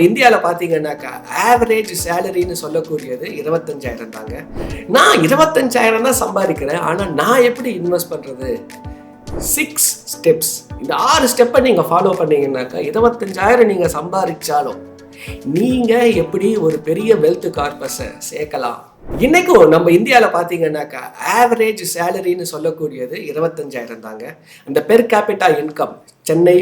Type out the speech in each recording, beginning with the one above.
இந்தியாவில் பார்த்தீங்கன்னாக்கா ஆவரேஜ் சேலரின்னு சொல்லக்கூடியது 25,000 தாங்க. நான் 25,000 தான் சம்பாதிக்கிறேன். ஆனால் நான் எப்படி இன்வெஸ்ட் பண்ணுறது? 6 ஸ்டெப்ஸ். இந்த 6 ஸ்டெப்பை நீங்கள் ஃபாலோ பண்ணீங்கன்னாக்கா 25,000 நீங்கள் சம்பாதிச்சாலும் நீங்கள் எப்படி ஒரு பெரிய வெல்த் கார்பஸை சேர்க்கலாம். இன்னைக்கும் நம்ம இந்தியாவில் பார்த்தீங்கன்னாக்கா ஆவரேஜ் சேலரின்னு சொல்லக்கூடியது 25,000 தாங்க. அந்த per capita income Chennai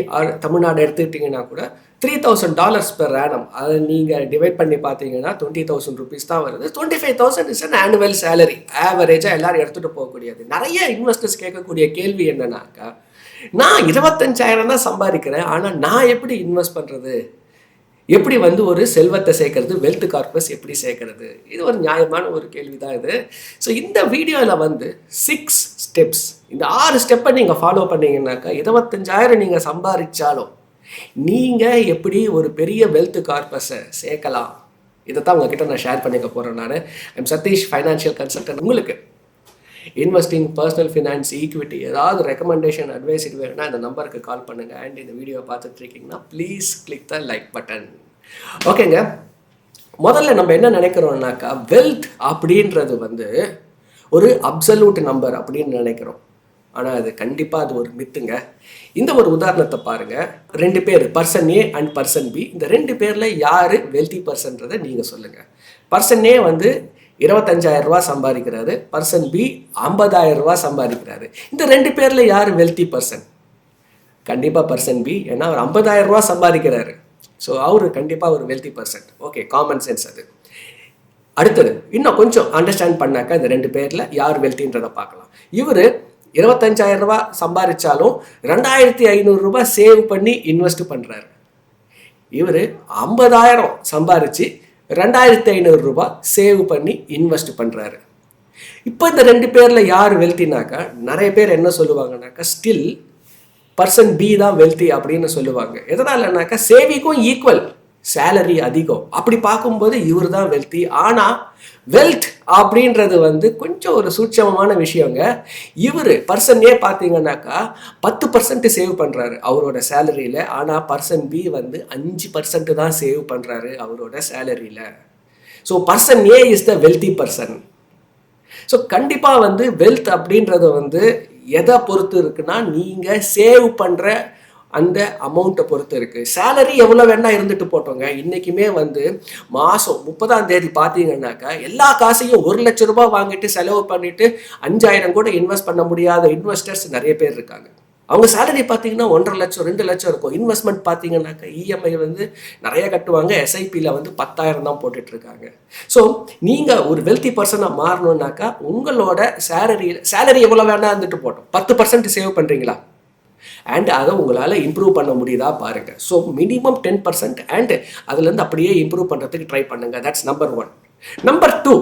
Tamil Nadu எடுத்துக்கிட்டிங்கன்னா கூட $3,000 per annum. அதை நீங்கள் டிவைட் பண்ணி பார்த்தீங்கன்னா 20,000 rupees தான் வருது. 25,000 இஸ் அன் ஆனுவல் சேலரி. ஆவரேஜாக எல்லாரும் எடுத்துகிட்டு போகக்கூடியது. நிறைய இன்வெஸ்டர்ஸ் கேட்கக்கூடிய கேள்வி என்னன்னாக்கா, நான் 25,000 தான் சம்பாதிக்கிறேன், ஆனால் நான் எப்படி இன்வெஸ்ட் பண்ணுறது? எப்படி ஒரு செல்வத்தை சேர்க்கறது, வெல்த் கார்பஸ் எப்படி சேர்க்கறது? இது ஒரு நியாயமான ஒரு கேள்வி தான் இது. ஸோ இந்த வீடியோவில் 6 ஸ்டெப்ஸ். இந்த 6 ஸ்டெப்பை நீங்கள் ஃபாலோ பண்ணீங்கன்னாக்கா 25,000 நீங்கள் சம்பாதிச்சாலும் நீங்கள் எப்படி ஒரு பெரிய வெல்த் கார்பஸை சேர்க்கலாம். இதை தான் உங்ககிட்ட நான் ஷேர் பண்ணிக்க போகிறேன். நான் ஐம் சதீஷ், ஃபைனான்ஷியல் கன்சல்டன்ட். உங்களுக்கு இன்வெஸ்டிங், பர்சனல் ஃபினான்ஸ், ஈக்விட்டி ஏதாவது ரெக்கமெண்டேஷன், அட்வைஸ் இது வேணும்னா இந்த நம்பருக்கு கால் பண்ணுங்கள். அண்ட் இந்த வீடியோ பார்த்துட்டு இருக்கீங்கன்னா please click the like button. ஓகேங்க, முதல்ல நம்ம என்ன நினைக்கிறோம்னாக்கா, வெல்த் அப்படின்றது ஒரு அப்சல்யூட் நம்பர் அப்படின்னு நினைக்கிறோம். ஆனால் அது கண்டிப்பாக அது ஒரு மித்துங்க. இந்த ஒரு உதாரணத்தை பாருங்கள். 2 பேர், person A and person B. இந்த 2 பேரில் யார் வெல்த்தி பர்சன்றதை நீங்கள் சொல்லுங்கள். பர்சன் ஏ 25,000 ரூபா சம்பாதிக்கிறாரு, பர்சன் பி 50,000 ரூபா சம்பாதிக்கிறாரு. இந்த 2 பேரில் யார் வெல்த்தி பர்சன்? கண்டிப்பாக பர்சன் பி. ஏன்னா அவர் 50,000 ரூபா சம்பாதிக்கிறாரு. ஸோ அவர் கண்டிப்பாக ஒரு wealthy person. Okay, common sense அது. அடுத்தது இன்னும் கொஞ்சம் அண்டர்ஸ்டாண்ட் பண்ணாக்கா இந்த 2 பேரில் யார் வெல்த்தின்றதை பார்க்கலாம். இவர் 25,000 ரூபா சம்பாதிச்சாலும் 2,500 ரூபாய் சேவ் பண்ணி இன்வெஸ்ட் பண்ணுறாரு. இவர் 50,000 சம்பாதிச்சு 2,500 ரூபாய் சேவ் பண்ணி இன்வெஸ்ட் பண்ணுறாரு. இப்போ இந்த 2 பேரில் யார் வெல்த்தினாக்கா, நிறைய பேர் என்ன சொல்லுவாங்கனாக்கா, ஸ்டில் பர்சன் பி தான் வெல்த்தி அப்படின்னு சொல்லுவாங்க. எதனாலனாக்கா, சேவிங்கும் ஈக்குவல், சேலரி அதிகம். அப்படி பார்க்கும்போது இவர் தான் வெல்த்தி. ஆனால் வெல்த் அப்படின்றது கொஞ்சம் ஒரு சூட்சமமான விஷயங்க. இவர் பர்சன் ஏ பார்த்தீங்கன்னாக்கா 10% சேவ் பண்ணுறாரு அவரோட சேலரியில். ஆனால் பர்சன் பி 5% தான் சேவ் பண்ணுறாரு அவரோட சேலரியில். So person A is the wealthy person. So கண்டிப்பாக வெல்த் அப்படின்றது எதை பொறுத்து இருக்குன்னா, நீங்கள் சேவ் பண்ணுற அந்த அமௌண்ட்டை பொறுத்து இருக்குது. சேலரி எவ்வளோ வேணா இருந்துட்டு போட்டோங்க. இன்றைக்குமே மாதம் 30ஆம் தேதி பார்த்தீங்கன்னாக்கா எல்லா காசையும் 1 லட்ச ரூபாய் வாங்கிட்டு செலவு பண்ணிவிட்டு 5,000 கூட இன்வெஸ்ட் பண்ண முடியாத இன்வெஸ்டர்ஸ் நிறைய பேர் இருக்காங்க. அவங்க சேலரி பார்த்தீங்கன்னா 1.5 லட்சம் 2 லட்சம் இருக்கும். இன்வெஸ்ட்மெண்ட் பார்த்தீங்கன்னாக்கா இஎம்ஐ நிறைய கட்டுவாங்க. எஸ்ஐபியில் 10,000 தான் போட்டுட்ருக்காங்க. ஸோ நீங்கள் ஒரு வெல்த்தி பர்சனாக மாறணுன்னாக்கா உங்களோட சேலரி எவ்வளோ வேணா இருந்துட்டு போட்டோம், 10% சேவ் பண்ணுறீங்களா அண்ட் அதை உங்களால் இம்ப்ரூவ் பண்ண முடியுதா பாருங்கள். ஸோ மினிமம் 10% அண்ட் அதுலேருந்து அப்படியே இம்ப்ரூவ் பண்ணுறதுக்கு ட்ரை பண்ணுங்கள். That's number 1. நம்பர் 2,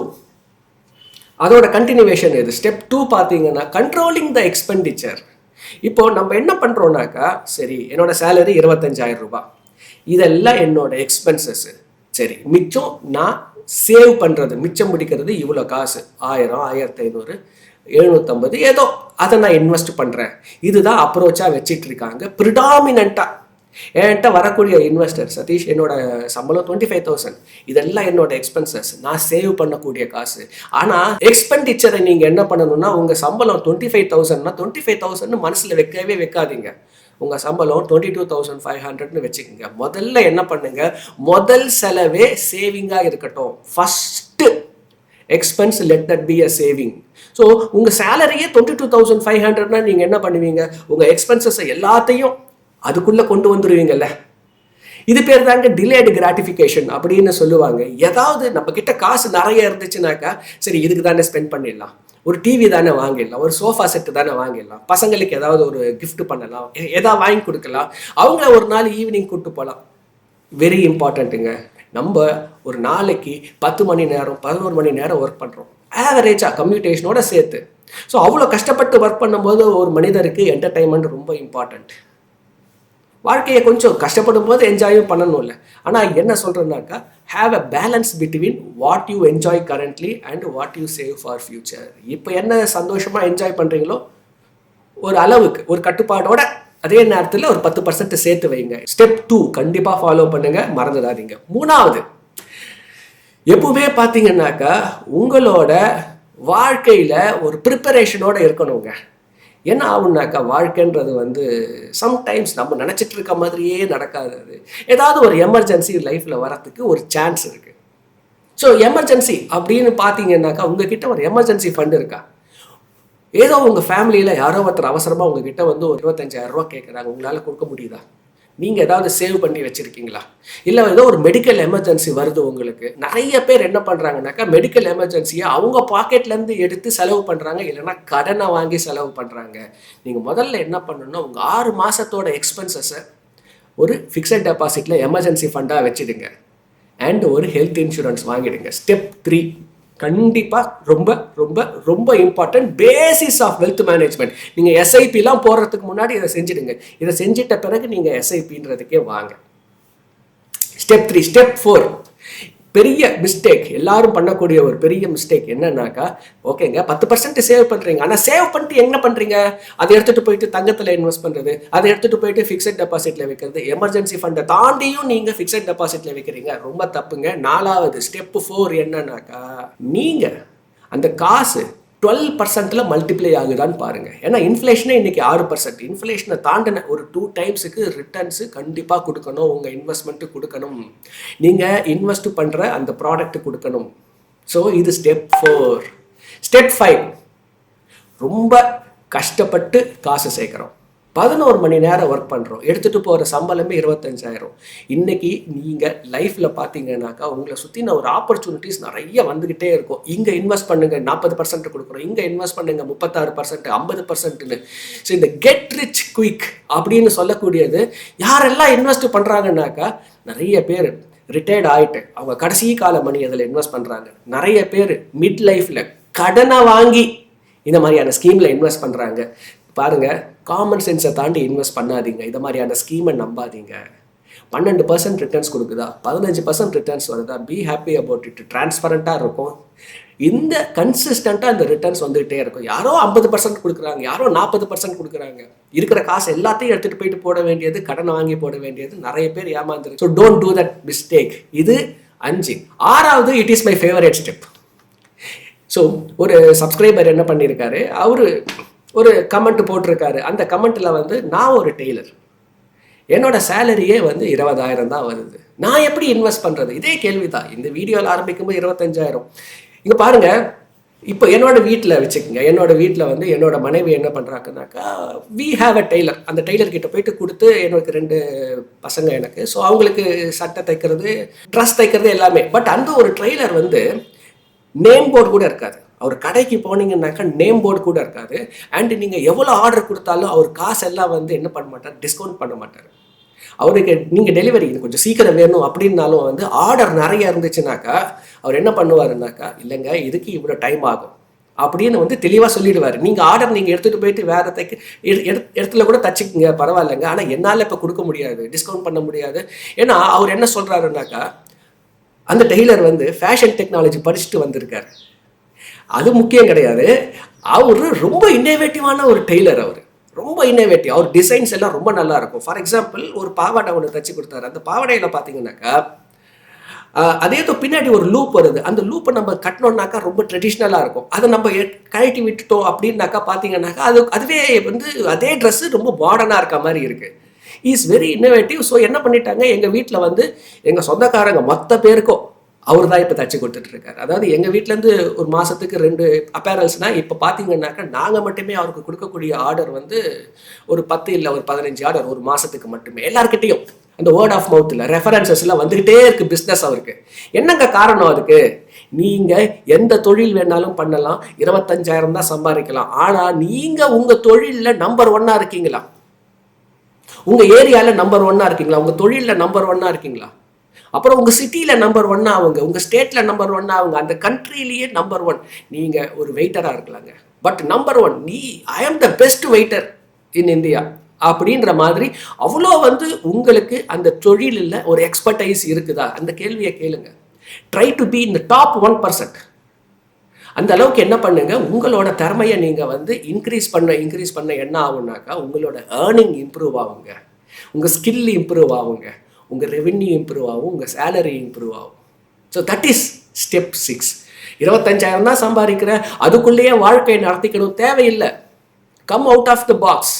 அதோட கண்டினியூவேஷன் இது. ஸ்டெப் 2 பார்த்தீங்கன்னா கண்ட்ரோலிங் த எக்ஸ்பெண்டிச்சர். இப்போ நம்ம என்ன பண்ணுறோன்னாக்கா, சரி என்னோட சேலரி 25,000 ரூபாய், இதெல்லாம் என்னோட எக்ஸ்பென்சஸ். சரி, மிச்சம் நான் சேவ் பண்ணுறது, மிச்சம் முடிக்கிறது இவ்வளோ காசு, 1000, 1500, 750 ஏதோ, அதை நான் இன்வெஸ்ட் பண்ணுறேன். இதுதான் அப்ரோச்சாக வச்சிட்டு இருக்காங்க ப்ரிடாமினண்ட்டாக. என்கிட்ட வரக்கூடிய இன்வெஸ்டர், சதீஷ் என்னோட சம்பளம் 25,000, இதெல்லாம் என்னோட எக்ஸ்பென்சஸ், நான் சேவ் பண்ணக்கூடிய காசு. ஆனால் எக்ஸ்பெண்டிச்சரை நீங்கள் என்ன பண்ணணும்னா, உங்கள் சம்பளம் 25,000னா 25,000 மனசில் வைக்கவே வைக்காதீங்க. உங்கள் சம்பளம் 22,500ன்னு வச்சுக்கோங்க. முதல்ல என்ன பண்ணுங்க, முதல் செலவே சேவிங்காக இருக்கட்டும். First expense, let that be a saving. So உங்கள் சேலரியே 22,500னா நீங்கள் என்ன பண்ணுவீங்க, உங்கள் எக்ஸ்பென்சஸை எல்லாத்தையும் அதுக்குள்ளே கொண்டு வந்துடுவீங்கல்ல. இது பேர் தாங்க டிலேடு கிராட்டிஃபிகேஷன் அப்படின்னு சொல்லுவாங்க. ஏதாவது நம்ம கிட்ட காசு நிறைய இருந்துச்சுனாக்கா, சரி இதுக்கு தானே ஸ்பெண்ட் பண்ணிடலாம், ஒரு டிவி தானே வாங்கிடலாம், ஒரு சோஃபா செட்டு தானே வாங்கிடலாம், பசங்களுக்கு ஏதாவது ஒரு கிஃப்ட் பண்ணலாம், ஏதாவது வாங்கி கொடுக்கலாம், அவங்கள ஒரு நாள் ஈவினிங் கூப்பிட்டு போகலாம். வெரி இம்பார்ட்டண்ட்டுங்க. நம்ம ஒரு நாளைக்கு 10 மணி நேரம் 11 மணி நேரம் ஒர்க் பண்ணுறோம் ஆவரேஜாக, கம்யூட்டேஷனோட சேர்த்து. ஸோ அவ்வளோ கஷ்டப்பட்டு ஒர்க் பண்ணும்போது ஒரு மனிதருக்கு என்டர்டைன்மெண்ட் ரொம்ப இம்பார்ட்டண்ட். வாழ்க்கையை கொஞ்சம் கஷ்டப்படும் போது என்ஜாயும் பண்ணணும்ல. ஆனால் என்ன சொல்கிறேன்னாக்கா, have a balance between what you enjoy currently and what you save for future. இப்போ என்ன சந்தோஷமாக என்ஜாய் பண்ணுறீங்களோ ஒரு அளவுக்கு, ஒரு கட்டுப்பாடோட அதே நேரத்தில் ஒரு 10% சேர்த்து வைங்க. ஸ்டெப் 2 கண்டிப்பாக ஃபாலோ பண்ணுங்க, மறந்துடாதீங்க. 3வது, எப்பவுமே பார்த்தீங்கன்னாக்கா உங்களோட வாழ்க்கையில் ஒரு ப்ரிப்பரேஷனோட இருக்கணுங்க. என்ன ஆகுனாக்கா வாழ்க்கைன்றது வந்து சம்டைம்ஸ் நம்ம நினச்சிட்டு இருக்க மாதிரியே நடக்காது. அது ஏதாவது ஒரு எமர்ஜென்சி லைஃப்பில் வரத்துக்கு ஒரு சான்ஸ் இருக்குது. ஸோ எமர்ஜென்சி அப்படின்னு பார்த்தீங்கன்னாக்கா உங்ககிட்ட ஒரு எமர்ஜென்சி ஃபண்ட் இருக்கா? ஏதோ உங்கள் ஃபேமிலியில் யாரோ ஒருத்தர் அவசரமாக உங்ககிட்ட வந்து ஒரு 25,000 ரூபா கேட்குறாங்க, உங்களால் கொடுக்க முடியுதா? நீங்கள் ஏதாவது சேவ் பண்ணி வச்சுருக்கீங்களா? இல்லை ஏதோ ஒரு மெடிக்கல் எமர்ஜென்சி வருது உங்களுக்கு. நிறைய பேர் என்ன பண்ணுறாங்கனாக்கா மெடிக்கல் எமர்ஜென்சியை அவங்க பாக்கெட்லேருந்து எடுத்து செலவு பண்ணுறாங்க, இல்லைன்னா கடனை வாங்கி செலவு பண்ணுறாங்க. நீங்கள் முதல்ல என்ன பண்ணணும்னா உங்கள் 6 மாதத்தோட எக்ஸ்பென்சஸை ஒரு ஃபிக்ஸட் டெபாசிட்டில் எமர்ஜென்சி ஃபண்டாக வச்சுடுங்க. அண்ட் ஒரு ஹெல்த் இன்சூரன்ஸ் வாங்கிடுங்க. ஸ்டெப் 3 கண்டிப்பாக ரொம்ப ரொம்ப ரொம்ப important, basis of wealth management. நீங்கள் எஸ்ஐபிலாம் போடுறதுக்கு முன்னாடி இதை செஞ்சுடுங்க. இதை செஞ்சிட்ட பிறகு நீங்கள் எஸ்ஐபின்றதுக்கே வாங்க. ஸ்டெப் 3. ஸ்டெப் 4 பெரிய மிஸ்டேக், எல்லாரும் பண்ணக்கூடிய ஒரு பெரிய மிஸ்டேக் என்னன்னாக்கா, ஓகேங்க 10% சேவ் பண்ணுறீங்க, ஆனால் சேவ் பண்ணிட்டு என்ன பண்ணுறீங்க? அதை எடுத்துகிட்டு போயிட்டு தங்கத்தில் இன்வெஸ்ட் பண்ணுறது, அதை எடுத்துகிட்டு போயிட்டு ஃபிக்ஸட் டெபாசிட்டில் வைக்கிறது. எமர்ஜென்சி ஃபண்டை தாண்டியும் நீங்கள் ஃபிக்ஸட் டெபாசிட்டில் வைக்கிறீங்க, ரொம்ப தப்புங்க. 4வது ஸ்டெப் 4 என்னன்னாக்கா, நீங்கள் அந்த காசு 12% மல்டிப்ளை ஆகுதான்னு பாருங்கள். ஏன்னா இன்ஃப்ளேஷனே இன்றைக்கி 6%. இன்ஃப்ளேஷனை தாண்டின ஒரு 2 டைம்ஸுக்கு ரிட்டர்ன்ஸு கண்டிப்பாக கொடுக்கணும். உங்கள் இன்வெஸ்ட்மெண்ட்டு கொடுக்கணும், நீங்கள் இன்வெஸ்ட் பண்ணுற அந்த ப்ராடக்ட் கொடுக்கணும். ஸோ இது ஸ்டெப் 4. ஸ்டெப் 5 ரொம்ப கஷ்டப்பட்டு காசு சேர்க்குறோம். 11 மணி நேரம் ஒர்க் பண்ணுறோம், எடுத்துகிட்டு போகிற சம்பளமே 25,000. இன்றைக்கி நீங்கள் லைஃப்பில் பார்த்தீங்கன்னாக்கா உங்களை சுற்றின ஒரு ஆப்பர்ச்சுனிட்டிஸ் நிறைய வந்துக்கிட்டே இருக்கும். இங்கே இன்வெஸ்ட் பண்ணுங்கள் 40% கொடுக்குறோம், இங்கே இன்வெஸ்ட் பண்ணுங்கள் 36%, 50%ன்னு. ஸோ இந்த கெட் ரிச் குயிக் அப்படின்னு சொல்லக்கூடியது யாரெல்லாம் இன்வெஸ்ட் பண்ணுறாங்கன்னாக்கா, நிறைய பேர் ரிட்டையர்ட் ஆகிட்டு அவங்க கடைசி கால மணி அதில் இன்வெஸ்ட் பண்ணுறாங்க. நிறைய பேர் மிட் லைஃப்பில் கடனை வாங்கி இந்த மாதிரியான ஸ்கீமில் இன்வெஸ்ட் பண்ணுறாங்க. பாருங்கள், காமன் சென்ஸை தாண்டி இன்வெஸ்ட் பண்ணாதீங்க, இந்த மாதிரியான ஸ்கீமை நம்பாதீங்க. 12% ரிட்டர்ன்ஸ் கொடுக்குதா, 15% ரிட்டர்ன்ஸ் வருதா, பி ஹாப்பி அபவுட் இட். டிரான்ஸ்பரண்ட்டாக இருக்கும், இந்த கன்சிஸ்டண்ட்டாக இந்த ரிட்டர்ன்ஸ் வந்துகிட்டே இருக்கும். யாரோ 50% கொடுக்குறாங்க, யாரோ 40% கொடுக்குறாங்க. இருக்கிற காசு எல்லாத்தையும் எடுத்துகிட்டு போயிட்டு போட வேண்டியது, கடனை வாங்கி போட வேண்டியது, நிறைய பேர் ஏமாந்துருக்கு. So don't do that mistake. இது 5. 6வது, it is my favourite step. So ஒரு சப்ஸ்கிரைபர் என்ன பண்ணியிருக்காரு, அவர் ஒரு கமெண்ட் போட்டிருக்காரு. அந்த கமெண்ட்டில் வந்து, நான் ஒரு டெய்லர், என்னோட சேலரியே வந்து 20,000 தான் வருது, நான் எப்படி இன்வெஸ்ட் பண்ணுறது? இதே கேள்வி தான் இந்த வீடியோவில் ஆரம்பிக்கும்போது 25,000. இங்கே பாருங்கள், இப்போ என்னோட வீட்டில் வச்சுக்கோங்க, என்னோட வீட்டில் வந்து என்னோட மனைவி என்ன பண்ணுறாங்கனாக்கா, வி ஹாவ் அ டெய்லர். அந்த டெய்லர்கிட்ட போயிட்டு கொடுத்து, எனக்கு 2 பசங்க எனக்கு. ஸோ அவங்களுக்கு சட்டை தைக்கிறது, ட்ரெஸ் தைக்கிறது எல்லாமே. பட் அந்த ஒரு டெய்லர் வந்து நேம் போர்டு கூட இருக்காது. அவர் கடைக்கு போனீங்கன்னாக்கா நேம் போர்டு கூட இருக்காது. அண்டு நீங்கள் எவ்வளோ ஆர்டர் கொடுத்தாலும் அவர் காசெல்லாம் வந்து என்ன பண்ண மாட்டார், டிஸ்கவுண்ட் பண்ண மாட்டார். அவருக்கு நீங்கள் டெலிவரி கொஞ்சம் சீக்கிரம் வேணும் அப்படின்னாலும் வந்து ஆர்டர் நிறைய இருந்துச்சுனாக்கா அவர் என்ன பண்ணுவாருனாக்கா, இல்லைங்க இதுக்கு இவ்வளோ டைம் ஆகும் அப்படின்னு வந்து தெளிவாக சொல்லிடுவார். நீங்கள் ஆர்டர் நீங்கள் எடுத்துகிட்டு போயிட்டு வேறு இடத்துல கூட தச்சுக்குங்க, பரவாயில்லைங்க, ஆனால் என்னால் இப்போ கொடுக்க முடியாது, டிஸ்கவுண்ட் பண்ண முடியாது. ஏன்னா அவர் என்ன சொல்கிறாருனாக்கா, அந்த டெய்லர் வந்து ஃபேஷன் டெக்னாலஜி படிச்சுட்டு வந்திருக்கார். அது முக்கியம் கிடையாது, அவர் ரொம்ப இன்னோவேட்டிவான ஒரு டெய்லர். அவர் ரொம்ப இன்னோவேட்டிவ், அவர் டிசைன்ஸ் எல்லாம் ரொம்ப நல்லா இருக்கும். ஃபார் எக்ஸாம்பிள், ஒரு பாவாடை ஒன்று தச்சு கொடுத்தாரு. அந்த பாவாடையில் பார்த்தீங்கன்னாக்கா அதே பின்னாடி ஒரு லூப் வருது. அந்த லூப்பை நம்ம கட்டினோம்னாக்கா ரொம்ப ட்ரெடிஷ்னலாக இருக்கும். அதை நம்ம கழட்டி விட்டுட்டோம் அப்படின்னாக்கா பார்த்தீங்கன்னாக்கா அதுவே வந்து அதே ட்ரெஸ்ஸு ரொம்ப மாடர்னாக இருக்க மாதிரி இருக்குது. Is very innovative. ஸோ என்ன பண்ணிட்டாங்க, எங்கள் வீட்டில் வந்து எங்கள் சொந்தக்காரங்க மொத்த பேருக்கும் அவர் தான் இப்போ தச்சு கொடுத்துட்ருக்காரு. அதாவது எங்கள் வீட்டிலேருந்து ஒரு மாதத்துக்கு 2 அப்பேரல்ஸ்னால் இப்போ பார்த்தீங்கன்னாக்கா நாங்கள் மட்டுமே அவருக்கு கொடுக்கக்கூடிய ஆர்டர் வந்து ஒரு 10 இல்லை ஒரு 15 ஆர்டர் ஒரு மாதத்துக்கு மட்டுமே. எல்லாருக்கிட்டையும் அந்த வேர்ட் ஆஃப் மவுத்தில் ரெஃபரன்சஸ்லாம் வந்துக்கிட்டே இருக்குது பிஸ்னஸ் அவருக்கு. என்னங்க காரணம் அதுக்கு? நீங்கள் எந்த தொழில் வேணாலும் பண்ணலாம், 25,000 தான் சம்பாதிக்கலாம். ஆனால் நீங்கள் உங்கள் தொழிலில் நம்பர் 1 இருக்கீங்களா? உங்கள் ஏரியாவில் நம்பர் 1 இருக்கீங்களா? உங்கள் தொழிலில் நம்பர் 1 இருக்கீங்களா? அப்புறம் உங்கள் சிட்டியில் நம்பர் 1 ஆகுங்க, உங்கள் ஸ்டேட்டில் நம்பர் 1 ஆகுங்க, அந்த கண்ட்ரிலேயே நம்பர் 1. நீங்கள் ஒரு வெயிட்டராக இருக்கலாங்க, பட் நம்பர் 1 ஐ ஆம் the best waiter in India அப்படின்ற மாதிரி அவ்வளோ வந்து உங்களுக்கு அந்த தொழிலில் ஒரு எக்ஸ்பர்டைஸ் இருக்குதா? அந்த கேள்வியை கேளுங்க. Try to be in the top 1%. அந்த அளவுக்கு என்ன பண்ணுங்க, உங்களோட திறமையை நீங்கள் வந்து இன்க்ரீஸ் பண்ண என்ன ஆகும்னாக்கா உங்களோட ஏர்னிங் இம்ப்ரூவ் ஆகுங்க, உங்கள் ஸ்கில் இம்ப்ரூவ் ஆகுங்க, உங்கள் ரெவென்யூ இம்ப்ரூவ் ஆகும், உங்கள் சேலரி இம்ப்ரூவ் ஆகும். So that is step 6. 25,000 தான் சம்பாதிக்கிறேன், அதுக்குள்ளேயே வாழ்க்கையை நடத்திக்கணும் தேவையில்லை. Come out of the box.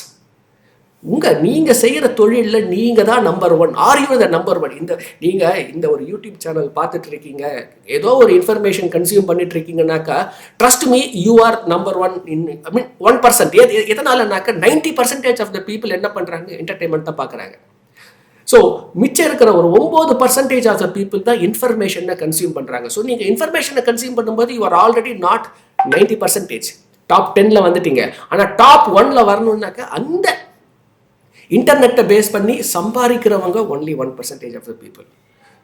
நீங்கள் செய்கிற தொழிலில் நீங்கள் தான் number 1. Are you the number 1? இந்த ஒரு யூடியூப் சேனல் பார்த்துட்டு இருக்கீங்க, ஏதோ ஒரு இன்ஃபர்மேஷன் கன்சியூம் பண்ணிட்டு இருக்கீங்கன்னாக்கா, trust me, you are number 1 in 1%. எதனாலனாக்கா 90% ஆஃப் த பீப்புள் என்ன பண்ணுறாங்க, என்டர்டெயின்மெண்ட் தான் பார்க்குறாங்க. ஸோ மிச்சம் இருக்கிற ஒரு 9% ஆஃப் த பீப்புள் தான் இன்ஃபர்மேஷனை கன்சியூம் பண்ணுறாங்க. ஸோ நீங்கள் இன்ஃபர்மேஷனை கன்சியூம் பண்ணும்போது you are already not 90%. Top 10ல் வந்துட்டீங்க. ஆனால் டாப் 1ல் வரணுன்னாக்கா அந்த இன்டர்நெட்டை பேஸ் பண்ணி சம்பாதிக்கிறவங்க only 1% of the people.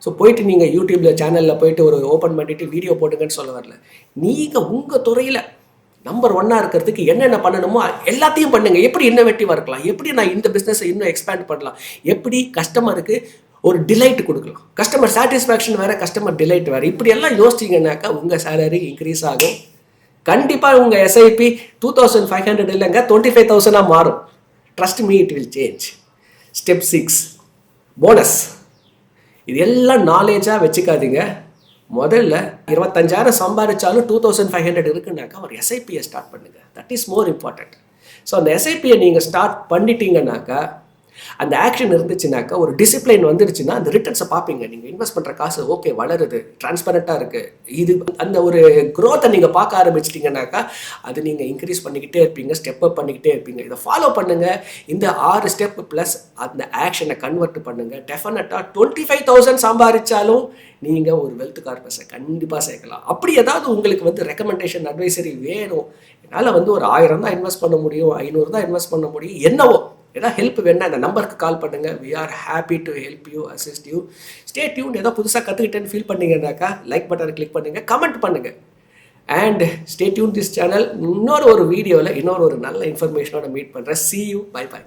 So போயிட்டு நீங்கள் யூடியூப்பில் சேனலில் போயிட்டு ஒரு ஓப்பன் பண்ணிவிட்டு வீடியோ போட்டுங்கன்னு சொல்ல வரல. நீங்கள் உங்கள் துறையில் நம்பர் 1 இருக்கிறதுக்கு என்னென்ன பண்ணணுமோ எல்லாத்தையும் பண்ணுங்கள். எப்படி இன்னோவேட்டிவாக இருக்கலாம், எப்படி நான் இந்த பிஸ்னஸை இன்னும் எக்ஸ்பேண்ட் பண்ணலாம், எப்படி கஸ்டமருக்கு ஒரு டிலைட் கொடுக்கலாம், கஸ்டமர் சாட்டிஸ்ஃபேக்ஷன் வேறு, கஸ்டமர் டிலைட் வேறு, இப்படி எல்லாம் யோசிச்சிங்கன்னாக்கா உங்கள் சேலரி இன்க்ரீஸ் ஆகும். கண்டிப்பாக உங்கள் எஸ்ஐபி 2,500 இல்லைங்க 25,000 மாறும். Trust me, it will change. Step 6 bonus. இது எல்லாம் நாலேஜாக வச்சுக்காதீங்க. முதல்ல 25,000 சம்பாதிச்சாலும் 2,500 இருக்குன்னாக்கா ஒரு எஸ்ஐபியை ஸ்டார்ட் பண்ணுங்கள். That is more important. So அந்த எஸ்ஐபியை நீங்கள் ஸ்டார்ட் பண்ணிட்டீங்கன்னாக்கா, அந்த ஆக்ஷன் இருந்துச்சுனாக்கா, ஒரு டிசிப்ளின் வந்துருச்சுன்னா அந்த ரிட்டர்ன்ஸை பார்ப்பீங்க. நீங்கள் இன்வெஸ்ட் பண்ணுற காசு ஓகே வளருது, டிரான்ஸ்பரண்ட்டாக இருக்குது, இது அந்த ஒரு க்ரோத்தை நீங்கள் பார்க்க ஆரம்பிச்சிட்டிங்கனாக்கா அது நீங்கள் இன்க்ரீஸ் பண்ணிக்கிட்டே இருப்பீங்க, ஸ்டெப் அப் பண்ணிக்கிட்டே இருப்பீங்க. இதை ஃபாலோ பண்ணுங்கள். இந்த 6 ஸ்டெப் ப்ளஸ் அந்த ஆக்ஷனை கன்வெர்ட் பண்ணுங்கள். டெஃபினட்டாக 25,000 சம்பாதிச்சாலும் நீங்கள் ஒரு வெல்த் கார்பஸை கண்டிப்பாக சேர்க்கலாம். அப்படி ஏதாவது உங்களுக்கு வந்து ரெக்கமெண்டேஷன் அட்வைசரி வேணும், என்னால் வந்து ஒரு 1000 தான் இன்வெஸ்ட் பண்ண முடியும், 500 தான் இன்வெஸ்ட் பண்ண முடியும், என்னவோ ஏதாவது ஹெல்ப் வேணுன்னா அந்த நம்பருக்கு கால் பண்ணுங்கள். We are happy to help you, assist you. Stay tune. ஏதோ புதுசாக கற்றுக்கிட்டேன்னு ஃபீல் பண்ணீங்கன்னாக்கா லைக் பட்டனை கிளிக் பண்ணுங்கள், கமெண்ட் பண்ணுங்கள். And stay tune this channel. இன்னொரு வீடியோவில் இன்னொரு நல்ல இன்ஃபர்மேஷனோட மீட் பண்ணுறேன். See you. Bye bye.